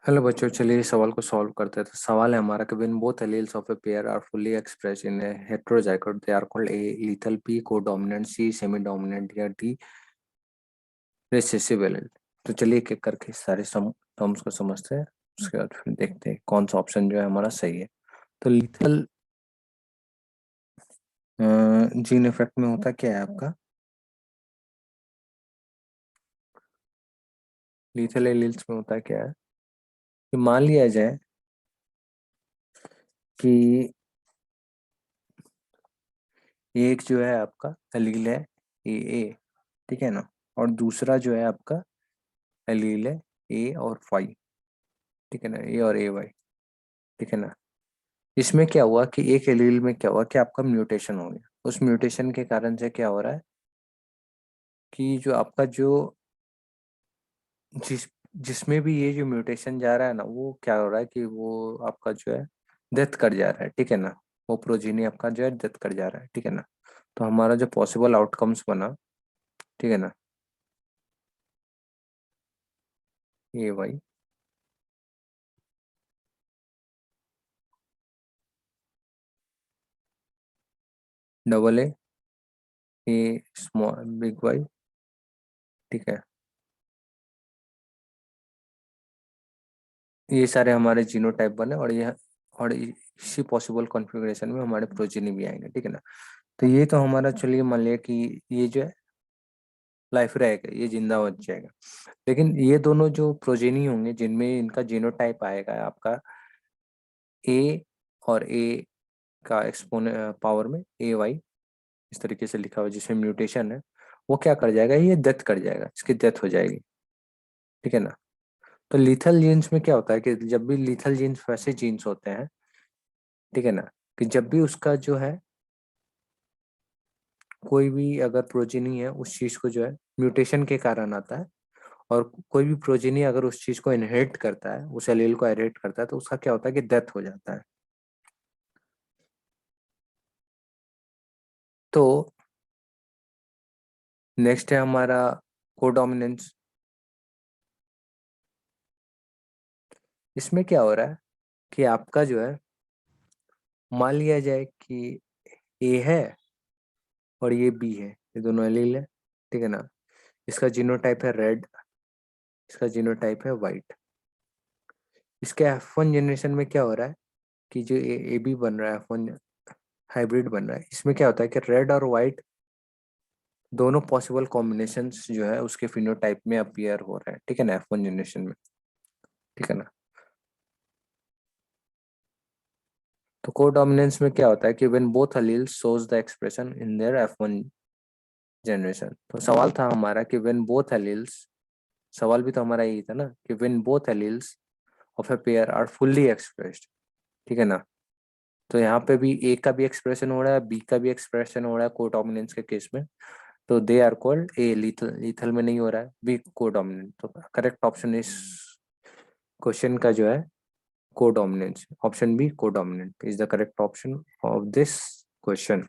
Hello बच्चों, चलिए इस सवाल को सॉल्व करते हैं। तो सवाल है हमारा कि when both alleles of a pair are fully express in a heterozygote they are called A lethal, B codominant, C semi dominant या डी रिसेसिव एलील। तो चलिए एक एक करके सारे टर्म्स को समझते हैं, उसके बाद फिर देखते हैं कौन सा ऑप्शन जो है हमारा सही है। तो लीथल जीन इफेक्ट में होता क्या है आपका? लीथल एलील्स में होता क्या है कि मान लिया जाए कि एक जो है आपका एलील है ए, ठीक है ना, और दूसरा जो है आपका एलील है ए और वाई, ठीक है ना, ए और ए वाई, ठीक है ना। इसमें क्या हुआ कि एक एलील में क्या हुआ कि आपका म्यूटेशन हो गया। उस म्यूटेशन के कारण से क्या हो रहा है कि जो आपका जो जिस जिसमें भी ये जो म्यूटेशन जा रहा है ना, वो क्या हो रहा है कि वो आपका जो है डेथ कर जा रहा है, ठीक है ना। वो प्रोजीनी आपका जो है डेथ कर जा रहा है, ठीक है ना। तो हमारा जो पॉसिबल आउटकम्स बना, ठीक है ना, A Y double A small big Y, ठीक है। ये सारे हमारे जीनोटाइप बने और इसी पॉसिबल कॉन्फ़िगरेशन में हमारे प्रोजेनी भी आएंगे, ठीक है ना। तो ये तो हमारा, चलिए मान लिया कि ये जो है लाइफ रहेगा, ये जिंदा बच जाएगा। लेकिन ये दोनों जो प्रोजेनी होंगे जिनमें इनका जीनोटाइप आएगा आपका ए और ए का एक्सपोने पावर में ए वाई, इस तरीके से लिखा हुआ जिसमें म्यूटेशन है, वो क्या कर जाएगा, ये डेथ कर जाएगा, इसकी डेथ हो जाएगी, ठीक है ना। तो लीथल जीन्स में क्या होता है कि जब भी लीथल जीन्स वैसे जीन्स होते हैं, ठीक है ना, कि जब भी उसका जो है कोई भी अगर प्रोजेनी है उस चीज को जो है म्यूटेशन के कारण आता है, और कोई भी प्रोजेनी अगर उस चीज को इनहेरिट करता है, उस एलील को इनहेरिट करता है, तो उसका क्या होता है कि डेथ हो जाता है। तो नेक्स्ट है हमारा कोडोमिनेंस। इसमें क्या हो रहा है कि आपका जो है मान लिया जाए कि ए है और ये बी है, ये दोनों एलील है, ठीक है ना। इसका जीनोटाइप है रेड, इसका जीनोटाइप है वाइट। इसके F1 जनरेशन में क्या हो रहा है कि जो ए बी बन रहा है, F1 हाइब्रिड बन रहा है, इसमें क्या होता है कि रेड और व्हाइट दोनों पॉसिबल कॉम्बिनेशंस जो है उसके फिनोटाइप में अपीयर हो रहा है, ठीक है ना, F1 जनरेशन में, ठीक है ना। तो कोडोमिनेंस में क्या होता है कि when both alleles shows the expression in their F1 generation. तो सवाल था हमारा कि व्हेन बोथ एलील्स, सवाल भी तो हमारा यही था ना कि when both alleles of a pair are fully expressed, ठीक है ना। तो यहाँ पे भी ए का भी एक्सप्रेशन हो रहा है, बी का भी एक्सप्रेशन हो रहा है कोडोमिनेंस के केस में। तो they are called A lethal, lethal में नहीं हो रहा है, बी कोडोमिनेंट। तो करेक्ट ऑप्शन इस क्वेश्चन का जो है codominance, option B codominant is the correct option of this question.